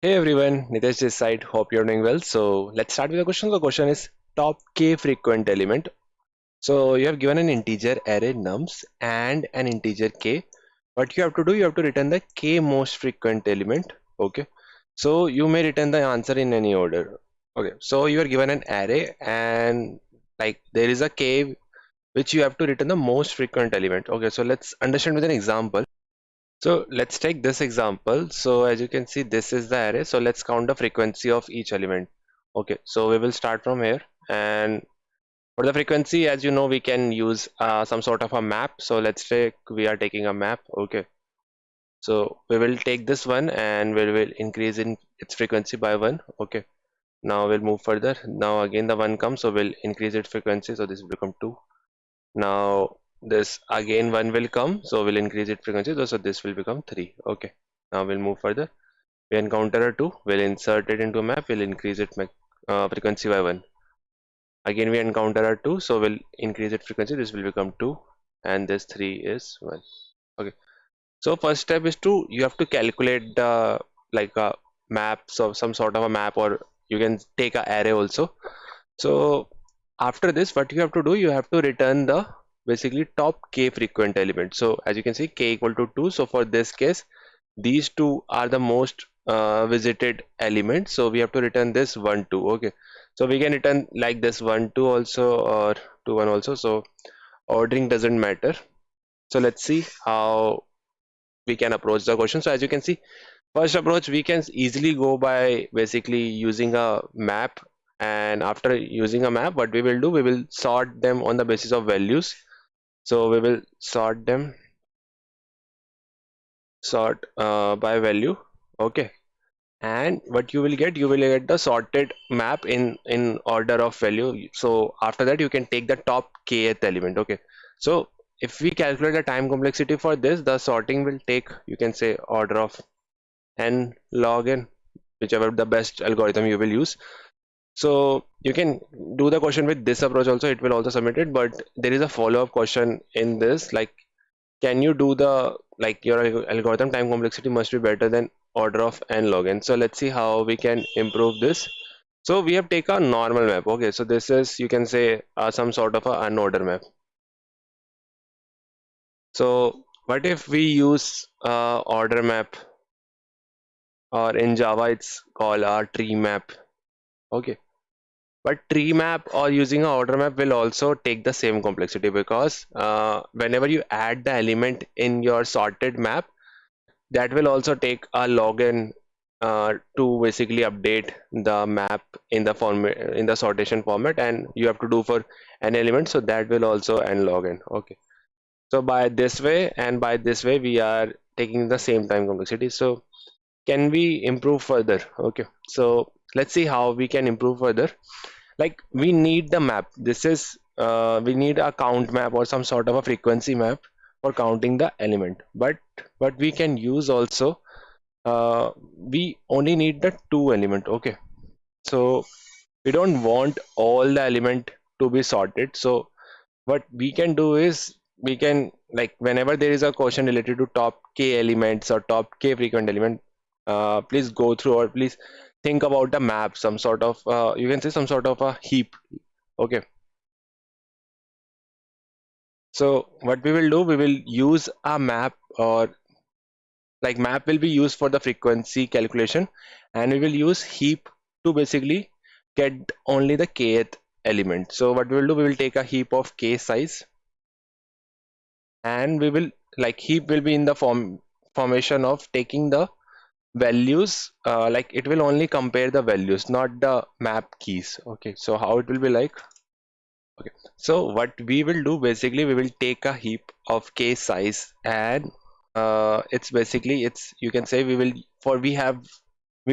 Hey everyone, Nitesh this side. Hope you're doing well. So let's start with the question. The question is top k frequent element. So you have given an integer array nums and an integer k. What you have to do, you have to return the k most frequent element. Okay. So you may return the answer in any order. Okay. So you are given an array and like there is a k which you have to return the most frequent element. Okay. So let's understand with an example. So let's take this example. So as you can see, this is the array. So let's count the frequency of each element. Okay, so we will start from here. And for the frequency, as you know, we can use some sort of a map. So let's take, we are taking a map. Okay, so we will take this one and we will increase in its frequency by 1. Okay, now we'll move further. Now again the 1 comes, so we'll increase its frequency. So this will become 2. Now this again 1 will come, so we'll increase its frequency. So this will become 3. Okay, now we'll move further. We encounter a 2, we'll insert it into a map, we'll increase its frequency by 1. Again we encounter a 2, so we'll increase its frequency. This will become 2 and this 3 is 1. Okay, so first step is to, you have to calculate the like a map, so some sort of a map, or you can take a array also. So after this, what you have to do, you have to return the basically top k frequent element. So as you can see, k equal to 2. So for this case, these two are the most visited elements. So we have to return this 1 2. Okay, so we can return like this 1 2 also, or 2 1 also. So ordering doesn't matter. So let's see how we can approach the question. So as you can see, first approach, we can easily go by basically using a map. And after using a map, what we will do, we will sort them on the basis of values. So we will sort them, sort by value. Okay, and what you will get, you will get the sorted map in order of value. So after that, you can take the top kth element. Okay, so if we calculate the time complexity for this, the sorting will take, you can say, order of n log n, whichever the best algorithm you will use. So you can do the question with this approach also, it will also submit it. But there is a follow-up question in this, like, can you do the, like, your algorithm time complexity must be better than order of n log n. So let's see how we can improve this. So we have taken a normal map. Okay, so this is, you can say, some sort of a unordered map. So what if we use order map, or in Java it's called a tree map. Okay, but tree map or using a order map will also take the same complexity, because whenever you add the element in your sorted map, that will also take a login to basically update the map in the format, in the sortation format, and you have to do for an element, so that will also n login. Okay, so by this way and by this way, we are taking the same time complexity. So can we improve further? Okay, so let's see how we can improve further. Like, we need the map. This is we need a count map or some sort of a frequency map for counting the element. But what we can use also, we only need the 2 element. Okay, so we don't want all the element to be sorted. So what we can do is, we can, like, whenever there is a question related to top k elements or top k frequent element, please go through, or please think about the map, some sort of you can say some sort of a heap. Okay, so what we will do, we will use a map, or like map will be used for the frequency calculation, and we will use heap to basically get only the kth element. So what we will do, we will take a heap of k size, and we will, like, heap will be in the formation of taking the values, like it will only compare the values, not the map keys. Okay, so how it will be like. Okay, so what we will do, basically we will take a heap of k size, and it's basically, it's, you can say, we will, for we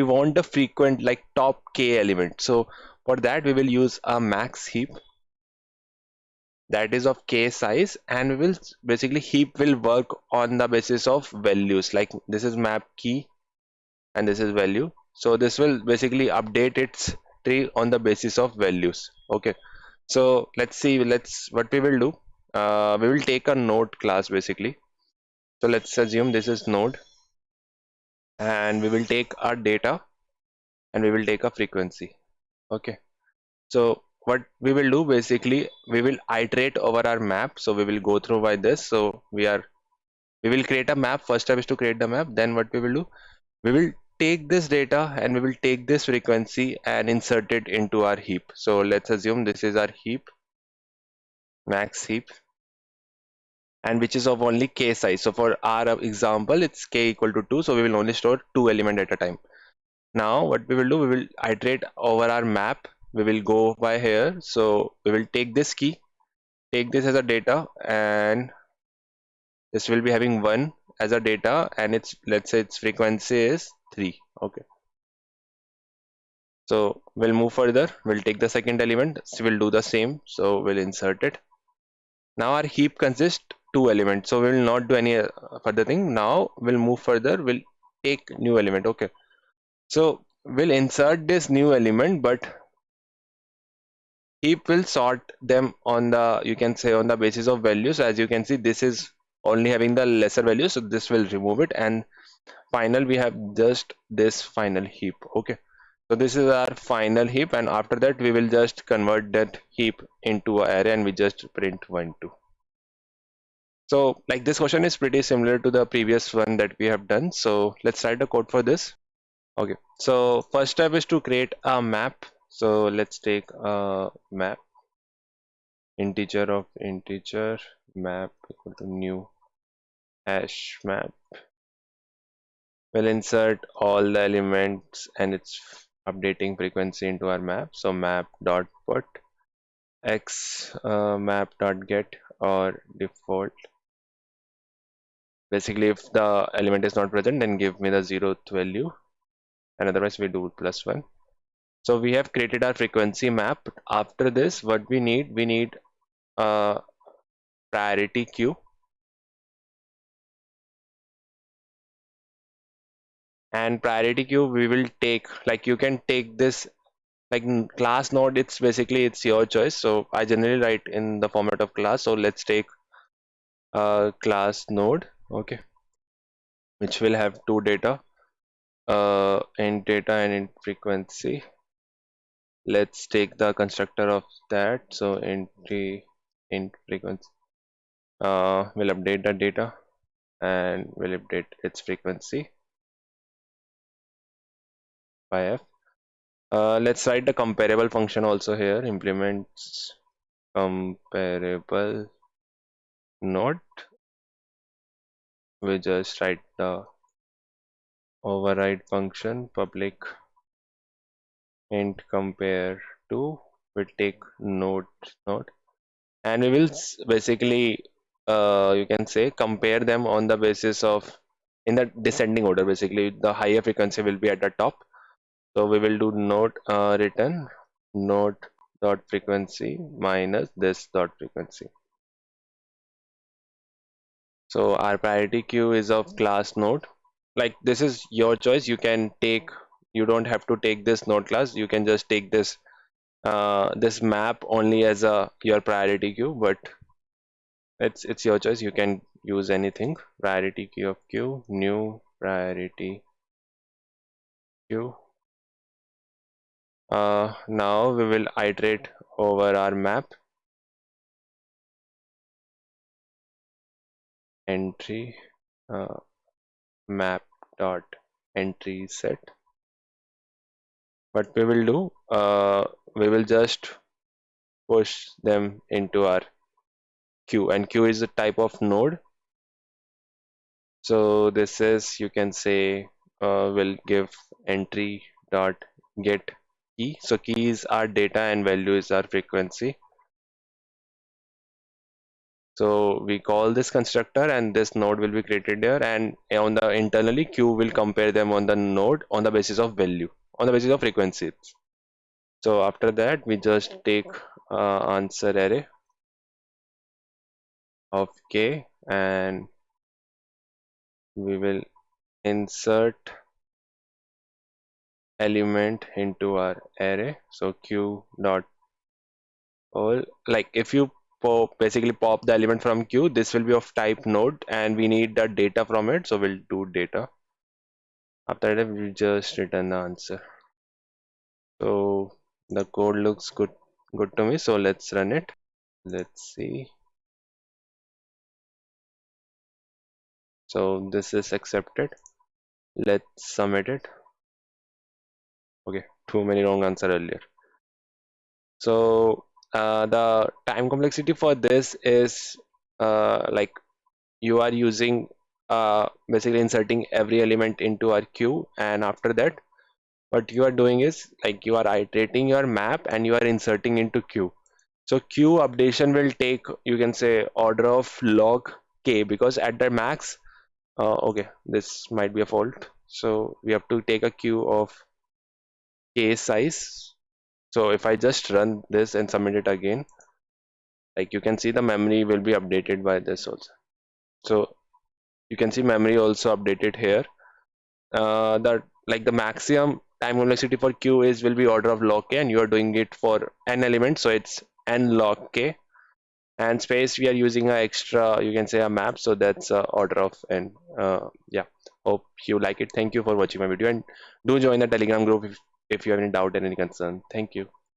want the frequent, like, top k element. So for that, we will use a max heap that is of k size, and we will basically, heap will work on the basis of values. Like, this is map key and this is value, so this will basically update its tree on the basis of values. Okay, so let's see, let's, what we will do, we will take a node class basically. So let's assume this is node, and we will take our data. and we will take a frequency. Okay, so what we will do, basically we will iterate over our map. So we will go through by this. So we will create a map. First step is to create the map. Then what we will do, we will take this data and we will take this frequency and insert it into our heap. So let's assume this is our heap, max heap, and which is of only k size. So for our example, it's k equal to 2, so we will only store 2 elements at a time. Now what we will do, we will iterate over our map. We will go by here. So we will take this key, take this as a data, and this will be having 1 as a data, and its, let's say its frequency is 3. Okay, so we'll move further. We'll take the second element, so we'll do the same. So we'll insert it. Now our heap consists 2 elements, so we will not do any further thing. Now we'll move further. We'll take new element. Okay, so we'll insert this new element, but heap will sort them on the, you can say, on the basis of values. As you can see, this is only having the lesser value, so this will remove it, and final we have just this final heap. Okay, so this is our final heap, and after that we will just convert that heap into an array, and we just print 1 2. So like this question is pretty similar to the previous one that we have done. So let's write the code for this. Okay, so first step is to create a map. So let's take a map, integer of integer, map equal to new hash map. We'll insert all the elements and its updating frequency into our map. So map dot put x map dot get or default. Basically, if the element is not present, then give me the 0th value, and otherwise we do +1. So we have created our frequency map. After this, what we need a priority queue, and priority queue we will take, like you can take this like class node. It's basically it's your choice. So I generally write in the format of class. So let's take a class node, okay, which will have 2 data, int data and int frequency. Let's take the constructor of that. So int frequency, will update the data and will update its frequency by f. Let's write the comparable function also here. Implements comparable node. We just write the override function public int compare to. We take node, and we will basically you can say compare them on the basis of in the descending order. Basically, the higher frequency will be at the top. So we will do node return node dot frequency minus this dot frequency. So our priority queue is of class node. Like this is your choice. You can take, you don't have to take this node class. You can just take this this map only as a your priority queue, but it's your choice. You can use anything. Priority queue of queue, new priority queue. Now we will iterate over our map. Entry map dot entry set. What we will do, we will just push them into our queue, and queue is a type of node. So this is, you can say, will give entry dot get key. So key is our data and value is our frequency. So we call this constructor, and this node will be created there, and on the internally queue will compare them on the node on the basis of value, on the basis of frequency. So after that we just take answer array of k, and we will insert element into our array. So q dot all, like if you basically pop the element from queue, this will be of type node, and we need the data from it. So we'll do data. After that we just return the answer. The code looks good to me, so let's run it. Let's see. So this is accepted. Let's submit it. Okay, too many wrong answer earlier. So the time complexity for this is like you are using basically inserting every element into our queue, and after that what you are doing is like you are iterating your map and you are inserting into queue. So queue updation will take, you can say, order of log k, because at the max, okay, this might be a fault. So we have to take a queue of k size. So if I just run this and submit it again, like you can see the memory will be updated by this also. So you can see memory also updated here. That like the maximum time complexity for queue is will be order of log k, and you are doing it for n elements, so it's n log k. And space, we are using a extra, you can say, a map, so that's order of n. Yeah, hope you like it. Thank you for watching my video, and do join the Telegram group if you have any doubt and any concern. Thank you.